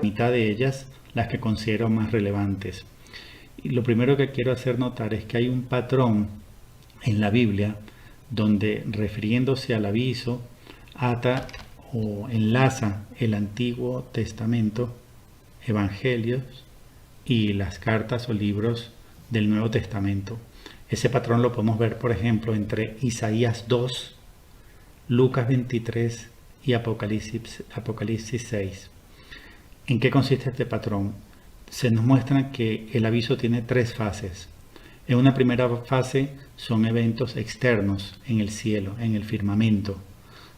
mitad de ellas las que considero más relevantes. Y lo primero que quiero hacer notar es que hay un patrón en la Biblia donde, refiriéndose al aviso, ata o enlaza el Antiguo Testamento, Evangelios y las cartas o libros del Nuevo Testamento. Ese patrón lo podemos ver, por ejemplo, entre Isaías 2, Lucas 23 y Apocalipsis 6. ¿En qué consiste este patrón? Se nos muestra que el aviso tiene tres fases. En una primera fase son eventos externos en el cielo, en el firmamento.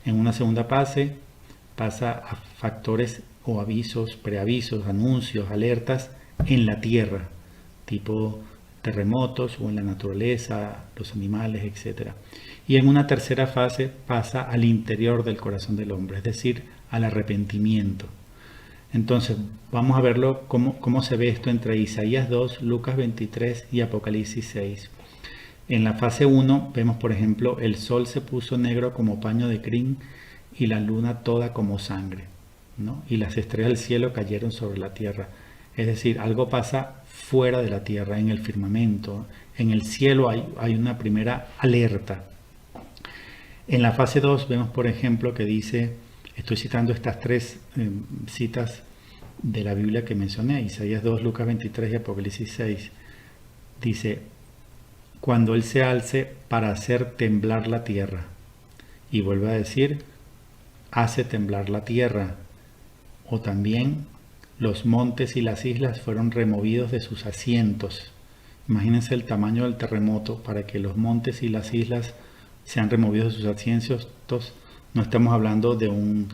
En una segunda fase pasa a factores o avisos, preavisos, anuncios, alertas en la tierra, tipo terremotos o en la naturaleza, los animales, etc. Y en una tercera fase pasa al interior del corazón del hombre, es decir, al arrepentimiento. Entonces, vamos a verlo cómo se ve esto entre Isaías 2, Lucas 23 y Apocalipsis 6. En la fase 1 vemos, por ejemplo, el sol se puso negro como paño de crin y la luna toda como sangre, ¿no? Y las estrellas del cielo cayeron sobre la tierra. Es decir, algo pasa fuera de la tierra, en el firmamento. En el cielo hay una primera alerta. En la fase 2 vemos, por ejemplo, que dice, estoy citando estas tres citas de la Biblia que mencioné, Isaías 2, Lucas 23 y Apocalipsis 6. Dice, cuando Él se alce para hacer temblar la tierra. Y vuelve a decir, hace temblar la tierra. O también, los montes y las islas fueron removidos de sus asientos. Imagínense el tamaño del terremoto para que los montes y las islas sean removidos de sus asientos. No estamos hablando de un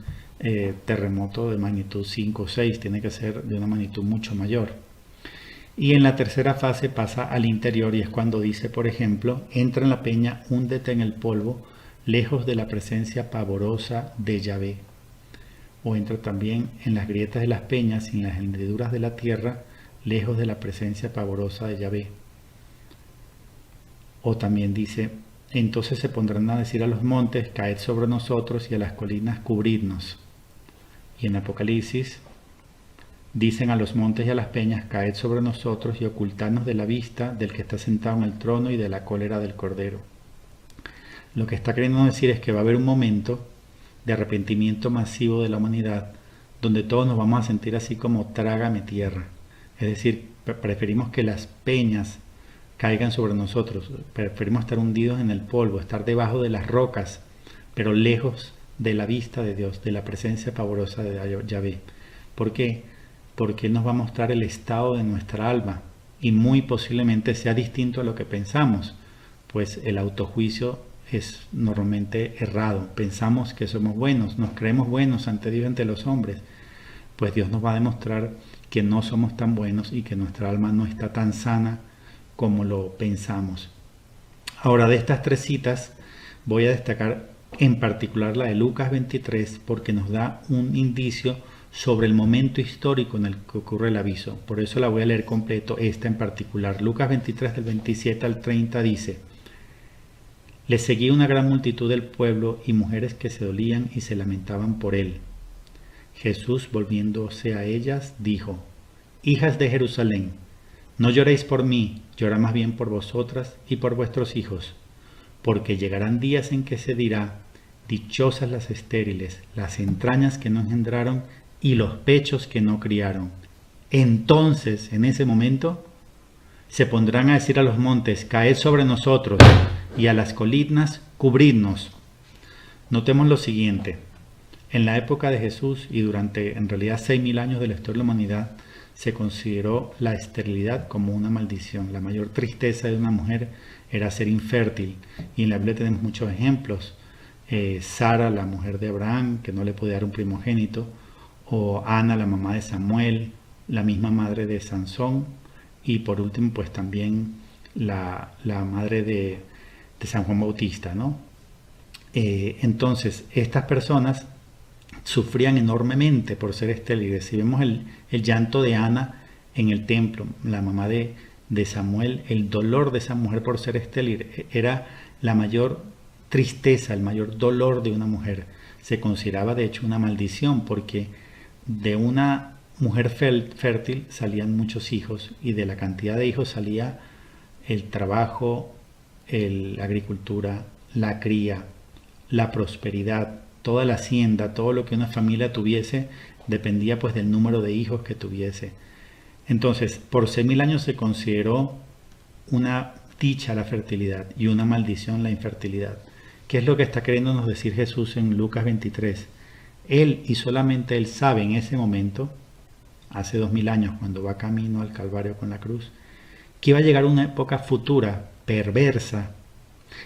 terremoto de magnitud 5 o 6, tiene que ser de una magnitud mucho mayor. Y en la tercera fase pasa al interior y es cuando dice, por ejemplo, entra en la peña, húndete en el polvo, lejos de la presencia pavorosa de Yahvé. O entra también en las grietas de las peñas y en las hendiduras de la tierra, lejos de la presencia pavorosa de Yahvé. O también dice, entonces se pondrán a decir a los montes, caed sobre nosotros, y a las colinas, cubridnos. Y en Apocalipsis dicen a los montes y a las peñas, caed sobre nosotros y ocultarnos de la vista del que está sentado en el trono y de la cólera del Cordero. Lo que está queriendo decir es que va a haber un momento de arrepentimiento masivo de la humanidad, donde todos nos vamos a sentir así como trágame tierra. Es decir, preferimos que las peñas caigan sobre nosotros, preferimos estar hundidos en el polvo, estar debajo de las rocas, pero lejos de la vista de Dios, de la presencia pavorosa de Yahvé. ¿Por qué? Porque Él nos va a mostrar el estado de nuestra alma y muy posiblemente sea distinto a lo que pensamos, pues el autojuicio es normalmente errado. Pensamos que somos buenos, nos creemos buenos ante Dios y ante los hombres, pues Dios nos va a demostrar que no somos tan buenos y que nuestra alma no está tan sana como lo pensamos. Ahora, de estas tres citas voy a destacar en particular la de Lucas 23 porque nos da un indicio sobre el momento histórico en el que ocurre el aviso. Por eso la voy a leer completo, esta en particular. Lucas 23 del 27 al 30 dice, le seguía una gran multitud del pueblo y mujeres que se dolían y se lamentaban por él. Jesús, volviéndose a ellas, dijo, hijas de Jerusalén, no lloréis por mí, llorad más bien por vosotras y por vuestros hijos, porque llegarán días en que se dirá, dichosas las estériles, las entrañas que no engendraron y los pechos que no criaron. Entonces, en ese momento, se pondrán a decir a los montes, caed sobre nosotros, y a las colinas, cubridnos. Notemos lo siguiente. En la época de Jesús y durante en realidad 6.000 años de la historia de la humanidad, se consideró la esterilidad como una maldición. La mayor tristeza de una mujer era ser infértil. Y en la Biblia tenemos muchos ejemplos. Sara, la mujer de Abraham, que no le podía dar un primogénito. O Ana, la mamá de Samuel, la misma madre de Sansón. Y por último, pues también la madre de San Juan Bautista, ¿no? Entonces, estas personas sufrían enormemente por ser estériles. Si vemos el llanto de Ana en el templo, la mamá de Samuel, el dolor de esa mujer por ser estéril era la mayor tristeza, el mayor dolor de una mujer. Se consideraba de hecho una maldición porque de una mujer fértil salían muchos hijos y de la cantidad de hijos salía el trabajo, la agricultura, la cría, la prosperidad, toda la hacienda, todo lo que una familia tuviese dependía pues del número de hijos que tuviese. Entonces, por 6.000 años se consideró una dicha la fertilidad y una maldición la infertilidad. ¿Qué es lo que está queriéndonos decir Jesús en Lucas 23? Él y solamente Él sabe en ese momento, hace 2.000 años, cuando va camino al Calvario con la cruz, que iba a llegar una época futura, perversa,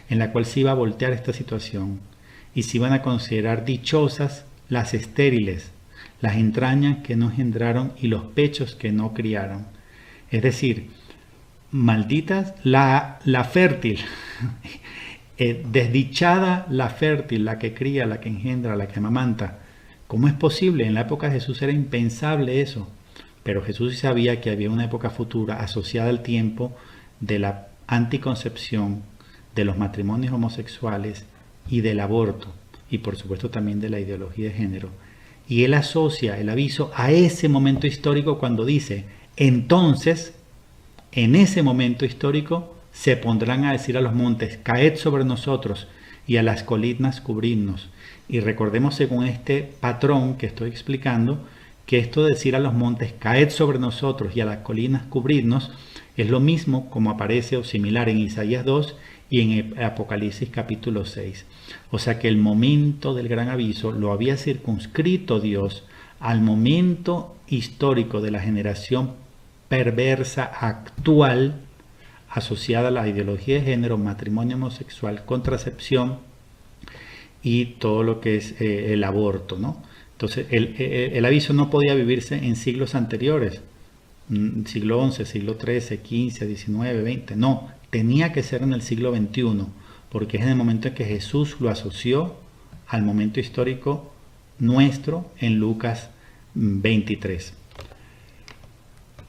en la cual se iba a voltear esta situación y se iban a considerar dichosas las estériles, las entrañas que no engendraron y los pechos que no criaron. Es decir, malditas la fértil, desdichada la fértil, la que cría, la que engendra, la que amamanta. ¿Cómo es posible? En la época de Jesús era impensable eso. Pero Jesús sabía que había una época futura asociada al tiempo de la anticoncepción, de los matrimonios homosexuales y del aborto, y por supuesto también de la ideología de género. Y él asocia el aviso a ese momento histórico cuando dice, entonces, en ese momento histórico, se pondrán a decir a los montes, caed sobre nosotros, y a las colinas cubridnos. Y recordemos, según este patrón que estoy explicando, que esto de decir a los montes, caed sobre nosotros, y a las colinas cubridnos, es lo mismo como aparece o similar en Isaías 2 y en Apocalipsis capítulo 6. O sea que el momento del gran aviso lo había circunscrito Dios al momento histórico de la generación perversa actual asociada a la ideología de género, matrimonio homosexual, contracepción y todo lo que es el aborto, ¿no? Entonces el aviso no podía vivirse en siglos anteriores, siglo XI, siglo XIII, XV, XIX, XX, no, tenía que ser en el siglo XXI, porque es en el momento en que Jesús lo asoció al momento histórico nuestro en Lucas 23.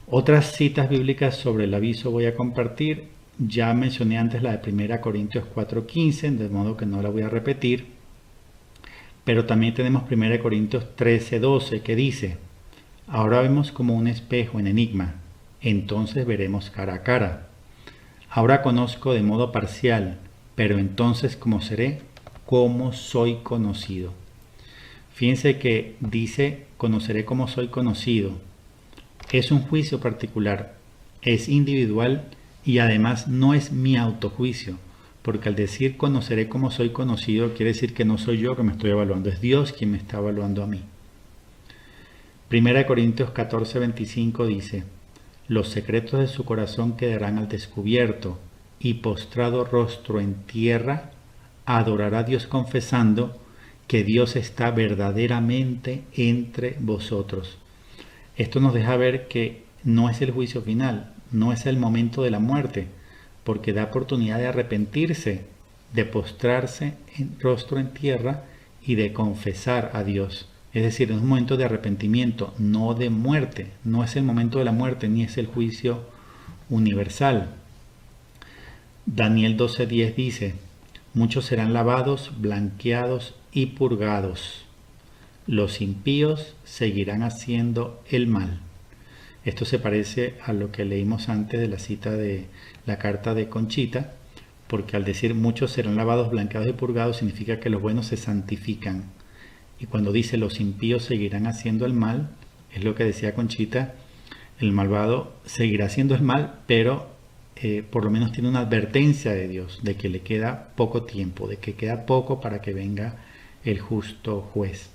Otras citas bíblicas sobre el aviso voy a compartir. Ya mencioné antes la de 1 Corintios 4:15, de modo que no la voy a repetir. Pero también tenemos 1 Corintios 13:12 que dice, ahora vemos como un espejo en enigma, entonces veremos cara a cara. Ahora conozco de modo parcial, pero entonces como seré, como soy conocido. Fíjense que dice, conoceré como soy conocido. Es un juicio particular, es individual y además no es mi autojuicio, porque al decir conoceré como soy conocido quiere decir que no soy yo que me estoy evaluando, es Dios quien me está evaluando a mí. 1 Corintios 14:25 dice, los secretos de su corazón quedarán al descubierto y postrado rostro en tierra adorará a Dios confesando que Dios está verdaderamente entre vosotros. Esto nos deja ver que no es el juicio final, no es el momento de la muerte, porque da oportunidad de arrepentirse, de postrarse en rostro en tierra y de confesar a Dios. Es decir, es un momento de arrepentimiento, no de muerte. No es el momento de la muerte, ni es el juicio universal. Daniel 12:10 dice, muchos serán lavados, blanqueados y purgados. Los impíos seguirán haciendo el mal. Esto se parece a lo que leímos antes de la cita de la carta de Conchita, porque al decir muchos serán lavados, blanqueados y purgados significa que los buenos se santifican. Y cuando dice los impíos seguirán haciendo el mal, es lo que decía Conchita, el malvado seguirá haciendo el mal, pero por lo menos tiene una advertencia de Dios de que le queda poco tiempo, de que queda poco para que venga el justo juez.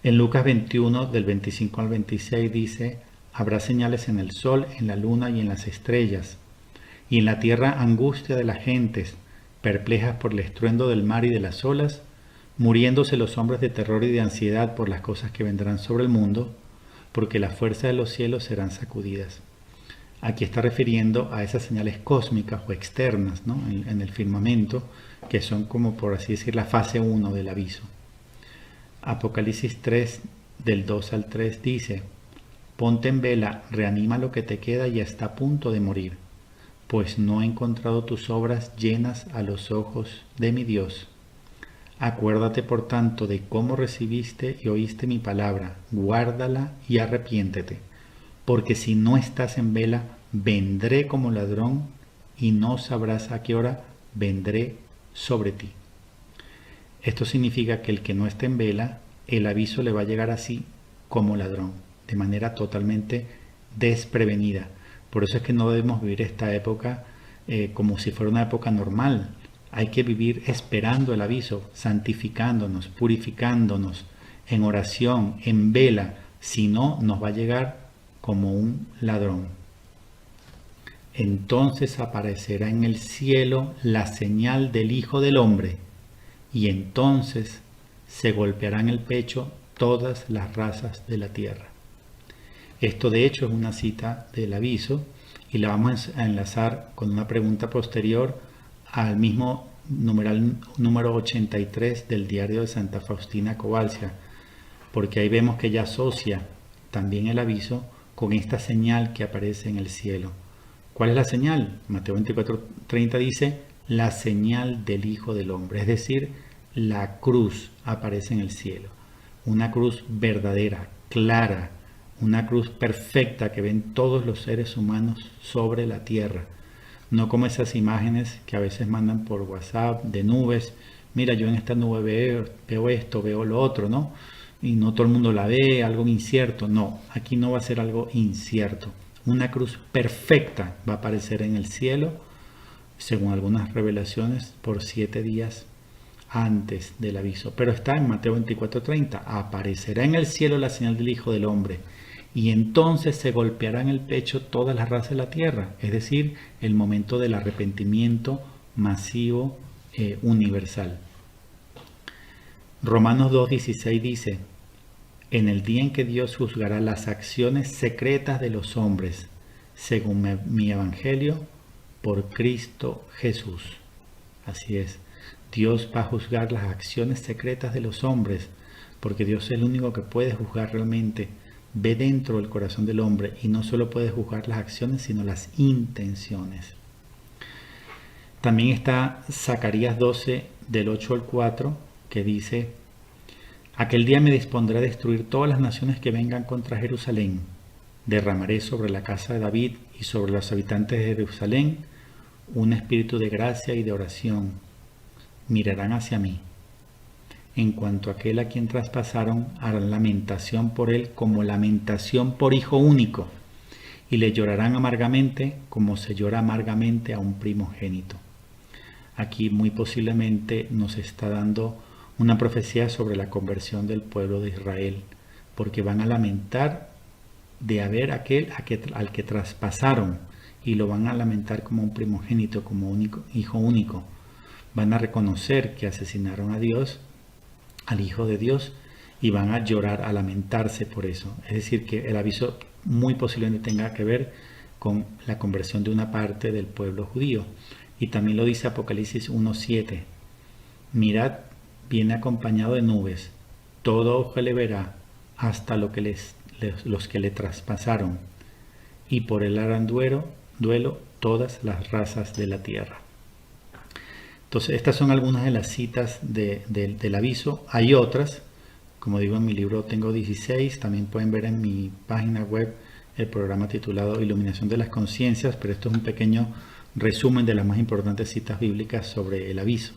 En Lucas 21, del 25 al 26 dice, habrá señales en el sol, en la luna y en las estrellas, y en la tierra angustia de las gentes, perplejas por el estruendo del mar y de las olas, muriéndose los hombres de terror y de ansiedad por las cosas que vendrán sobre el mundo, porque las fuerzas de los cielos serán sacudidas. Aquí está refiriendo a esas señales cósmicas o externas, ¿no? en el firmamento, que son como por así decir la fase 1 del aviso. Apocalipsis 3, del 2 al 3 dice, ponte en vela, reanima lo que te queda y está a punto de morir, pues no he encontrado tus obras llenas a los ojos de mi Dios. Acuérdate por tanto de cómo recibiste y oíste mi palabra, guárdala y arrepiéntete, porque si no estás en vela, vendré como ladrón y no sabrás a qué hora vendré sobre ti. Esto significa que el que no esté en vela, el aviso le va a llegar así como ladrón, de manera totalmente desprevenida. Por eso es que no debemos vivir esta época como si fuera una época normal. Hay que vivir esperando el aviso, santificándonos, purificándonos, en oración, en vela. Si no, nos va a llegar como un ladrón. Entonces aparecerá en el cielo la señal del Hijo del Hombre, y entonces se golpearán el pecho todas las razas de la tierra. Esto de hecho es una cita del aviso y la vamos a enlazar con una pregunta posterior al mismo numeral número 83 del diario de Santa Faustina Kowalska, porque ahí vemos que ella asocia también el aviso con esta señal que aparece en el cielo. ¿Cuál es la señal? Mateo 24:30 dice, la señal del Hijo del Hombre, es decir, la cruz aparece en el cielo. Una cruz verdadera, clara, una cruz perfecta que ven todos los seres humanos sobre la tierra. No como esas imágenes que a veces mandan por WhatsApp de nubes. Mira, yo en esta nube veo esto, veo lo otro, ¿no? Y no todo el mundo la ve, algo incierto. No, aquí no va a ser algo incierto. Una cruz perfecta va a aparecer en el cielo, según algunas revelaciones, por 7 días antes del aviso. Pero está en Mateo 24:30. Aparecerá en el cielo la señal del Hijo del Hombre, y entonces se golpeará en el pecho todas las razas de la tierra, es decir, el momento del arrepentimiento masivo universal. Romanos 2:16 dice, en el día en que Dios juzgará las acciones secretas de los hombres, según mi evangelio, por Cristo Jesús. Así es, Dios va a juzgar las acciones secretas de los hombres, porque Dios es el único que puede juzgar realmente. Ve dentro del corazón del hombre y no solo puede juzgar las acciones, sino las intenciones. También está Zacarías 12, del 8 al 4, que dice, aquel día me dispondré a destruir todas las naciones que vengan contra Jerusalén. Derramaré sobre la casa de David y sobre los habitantes de Jerusalén un espíritu de gracia y de oración. Mirarán hacia mí. En cuanto a aquel a quien traspasaron, harán lamentación por él como lamentación por hijo único, y le llorarán amargamente como se llora amargamente a un primogénito. Aquí muy posiblemente nos está dando una profecía sobre la conversión del pueblo de Israel, porque van a lamentar de haber aquel al que traspasaron, y lo van a lamentar como un primogénito, como hijo único. Van a reconocer que asesinaron a Dios, al Hijo de Dios, y van a llorar, a lamentarse por eso. Es decir, que el aviso muy posiblemente tenga que ver con la conversión de una parte del pueblo judío. Y también lo dice Apocalipsis 1:7. Mirad, viene acompañado de nubes, todo ojo le verá, hasta los que le traspasaron, y por él harán duelo todas las razas de la tierra. Entonces, estas son algunas de las citas del aviso. Hay otras, como digo en mi libro tengo 16, también pueden ver en mi página web el programa titulado Iluminación de las Conciencias, pero esto es un pequeño resumen de las más importantes citas bíblicas sobre el aviso.